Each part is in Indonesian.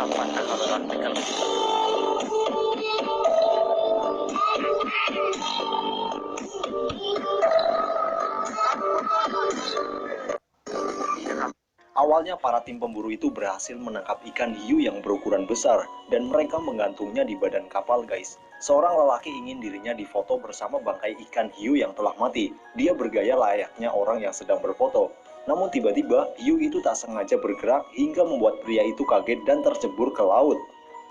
Anda kalau artikel Awalnya para tim pemburu itu berhasil menangkap ikan hiu yang berukuran besar dan mereka menggantungnya di badan kapal, guys. Seorang lelaki ingin dirinya difoto bersama bangkai ikan hiu yang telah mati. Dia bergaya layaknya orang yang sedang berfoto. Namun tiba-tiba hiu itu tak sengaja bergerak hingga membuat pria itu kaget dan tercebur ke laut.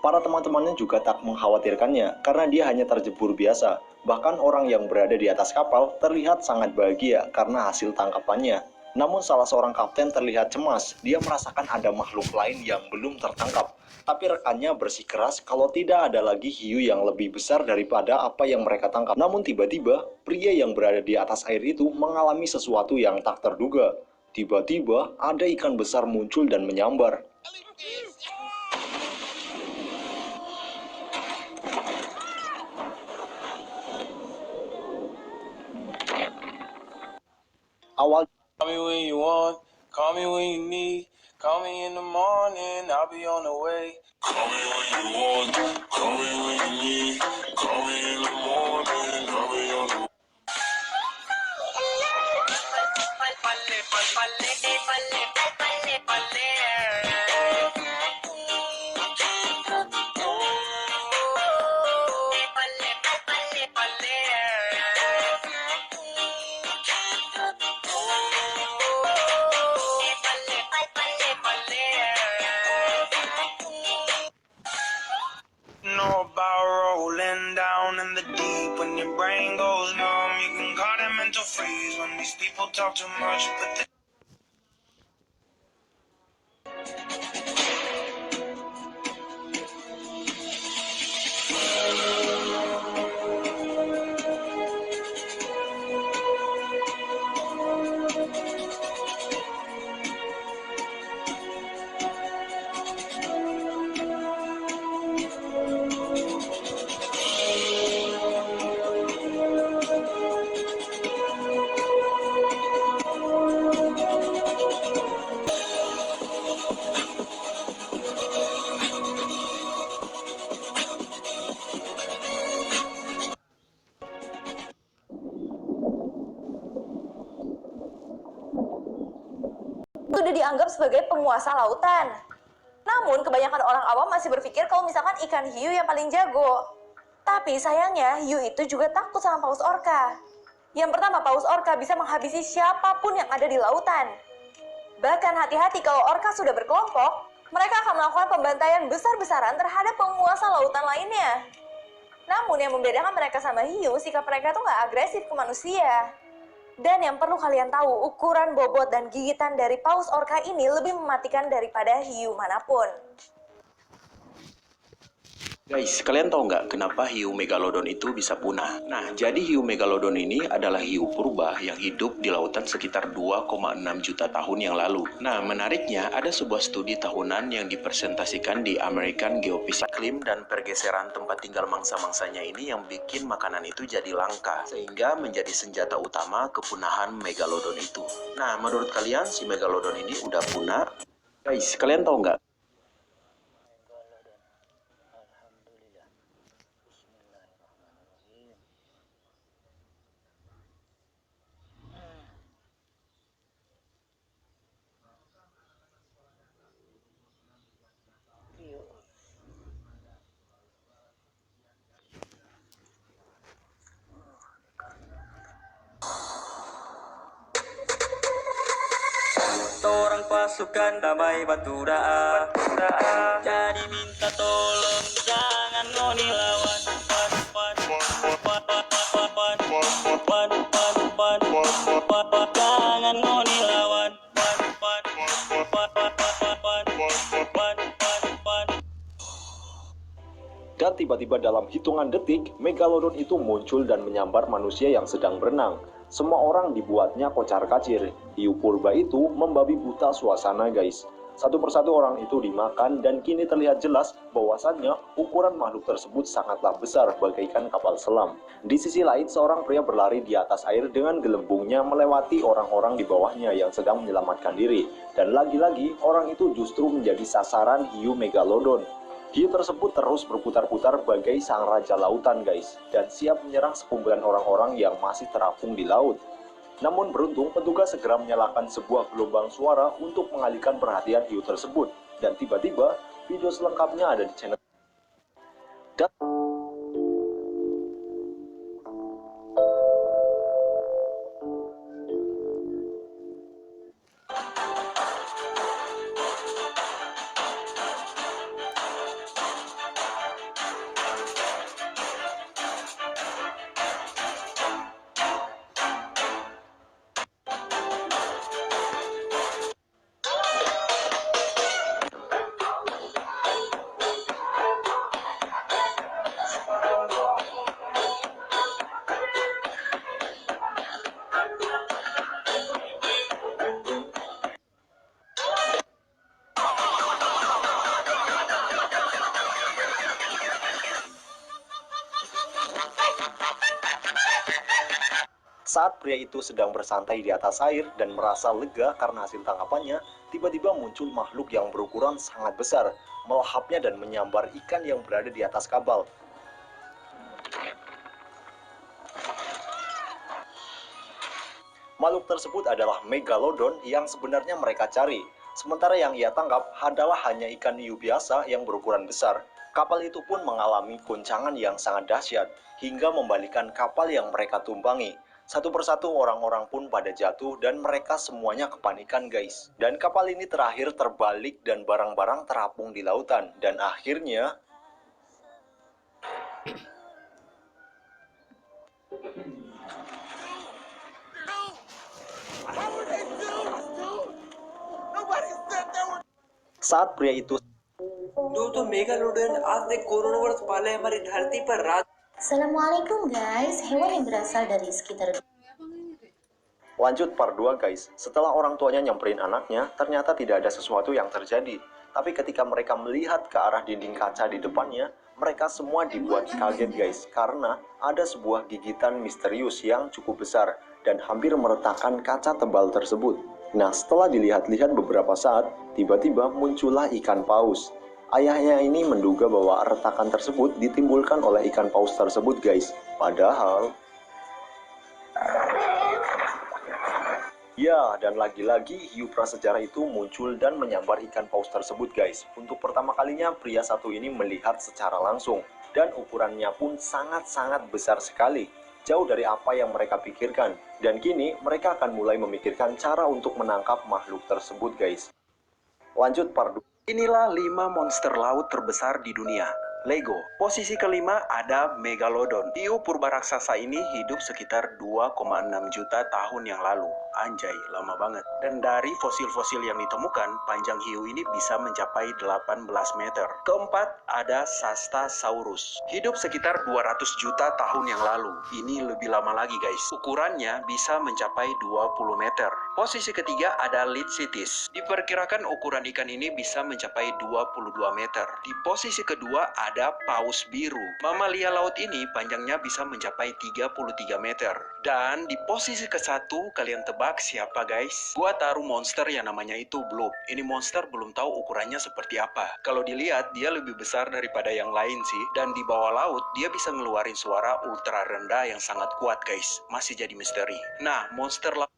Para teman-temannya juga tak mengkhawatirkannya karena dia hanya terjebur biasa. Bahkan orang yang berada di atas kapal terlihat sangat bahagia karena hasil tangkapannya. Namun salah seorang kapten terlihat cemas, dia merasakan ada makhluk lain yang belum tertangkap. Tapi rekannya bersikeras kalau tidak ada lagi hiu yang lebih besar daripada apa yang mereka tangkap. Namun tiba-tiba, pria yang berada di atas air itu mengalami sesuatu yang tak terduga. Tiba-tiba ada ikan besar muncul dan menyambar. Awal Call me when you want, call me when you need, call me in the morning, I'll be on the way. Call me when you want, call me when you need, call me in the morning, I'll be on the way. Know about rolling down in the deep when your brain goes numb. You can call it mental freeze when these people talk too much, but they sudah dianggap sebagai penguasa lautan. Namun, kebanyakan orang awam masih berpikir kalau misalkan ikan hiu yang paling jago. Tapi sayangnya, hiu itu juga takut sama paus orca. Yang pertama, paus orca bisa menghabisi siapapun yang ada di lautan. Bahkan hati-hati kalau orca sudah berkelompok, mereka akan melakukan pembantaian besar-besaran terhadap penguasa lautan lainnya. Namun yang membedakan mereka sama hiu, sikap mereka tuh nggak agresif ke manusia. Dan yang perlu kalian tahu, ukuran bobot dan gigitan dari paus orca ini lebih mematikan daripada hiu manapun. Guys, kalian tahu nggak kenapa hiu megalodon itu bisa punah? Nah, jadi hiu megalodon ini adalah hiu purba yang hidup di lautan sekitar 2,6 juta tahun yang lalu. Nah, menariknya ada sebuah studi tahunan yang dipresentasikan di American Geophysical Iklim dan pergeseran tempat tinggal mangsa-mangsanya ini yang bikin makanan itu jadi langka, sehingga menjadi senjata utama kepunahan megalodon itu. Nah, menurut kalian si megalodon ini udah punah? Guys, kalian tahu nggak? Orang pasukan damai bantu daa, jadi minta tolong jangan ngoni lawan. Jangan ngoni lawan. Dan tiba-tiba dalam hitungan detik, megalodon itu muncul dan menyambar manusia yang sedang berenang. Semua orang dibuatnya kocar-kacir. Hiu purba itu membabi buta suasana, guys. Satu persatu orang itu dimakan dan kini terlihat jelas bahwasannya ukuran makhluk tersebut sangatlah besar bagaikan kapal selam. Di sisi lain, seorang pria berlari di atas air dengan gelembungnya melewati orang-orang di bawahnya yang sedang menyelamatkan diri. Dan lagi-lagi, orang itu justru menjadi sasaran hiu megalodon. Hiu tersebut terus berputar-putar bagai sang raja lautan guys, dan siap menyerang sekumpulan orang-orang yang masih terapung di laut. Namun beruntung, petugas segera menyalakan sebuah gelombang suara untuk mengalihkan perhatian hiu tersebut. Dan tiba-tiba, video selengkapnya ada di channel. Saat pria itu sedang bersantai di atas air dan merasa lega karena hasil tangkapannya, tiba-tiba muncul makhluk yang berukuran sangat besar, melahapnya dan menyambar ikan yang berada di atas kapal. Makhluk tersebut adalah megalodon yang sebenarnya mereka cari. Sementara yang ia tangkap adalah hanya ikan hiu biasa yang berukuran besar. Kapal itu pun mengalami goncangan yang sangat dahsyat, hingga membalikan kapal yang mereka tumpangi. Satu persatu orang-orang pun pada jatuh dan mereka semuanya kepanikan guys. Dan kapal ini terakhir terbalik dan barang-barang terapung di lautan. Dan akhirnya... saat pria itu दोस्तों मेगालोडन आज से कोरोना वर्ष पहले हमारी धरती पर रात Assalamualaikum guys, hewan yang berasal dari sekitar lanjut part 2 guys. Setelah orang tuanya nyamperin anaknya, ternyata tidak ada sesuatu yang terjadi. Tapi ketika mereka melihat ke arah dinding kaca di depannya, mereka semua dibuat kaget guys. Karena ada sebuah gigitan misterius yang cukup besar dan hampir meretakkan kaca tebal tersebut. Nah, setelah dilihat-lihat beberapa saat, tiba-tiba muncullah ikan paus. Ayahnya ini menduga bahwa retakan tersebut ditimbulkan oleh ikan paus tersebut guys. Padahal... ya, dan lagi-lagi hiu prasejarah itu muncul dan menyambar ikan paus tersebut guys. Untuk pertama kalinya pria satu ini melihat secara langsung. Dan ukurannya pun sangat-sangat besar sekali. Jauh dari apa yang mereka pikirkan. Dan kini mereka akan mulai memikirkan cara untuk menangkap makhluk tersebut guys. Lanjut part 2. Inilah 5 monster laut terbesar di dunia. Lego. Posisi kelima ada Megalodon. Hiu purba raksasa ini hidup sekitar 2,6 juta tahun yang lalu. Anjay, lama banget. Dan dari fosil-fosil yang ditemukan, panjang hiu ini bisa mencapai 18 meter. Keempat ada Sastasaurus. Hidup sekitar 200 juta tahun yang lalu. Ini lebih lama lagi guys. Ukurannya bisa mencapai 20 meter. Posisi ketiga ada Lichitis. Diperkirakan ukuran ikan ini bisa mencapai 22 meter. Di posisi kedua ada paus biru. Mamalia laut ini panjangnya bisa mencapai 33 meter. Dan di posisi ke-1 kalian tebak siapa guys? Gua taruh monster yang namanya itu Bloop. Ini monster belum tahu ukurannya seperti apa. Kalau dilihat dia lebih besar daripada yang lain sih. Dan di bawah laut dia bisa ngeluarin suara ultra rendah yang sangat kuat guys. Masih jadi misteri. Nah, monster laut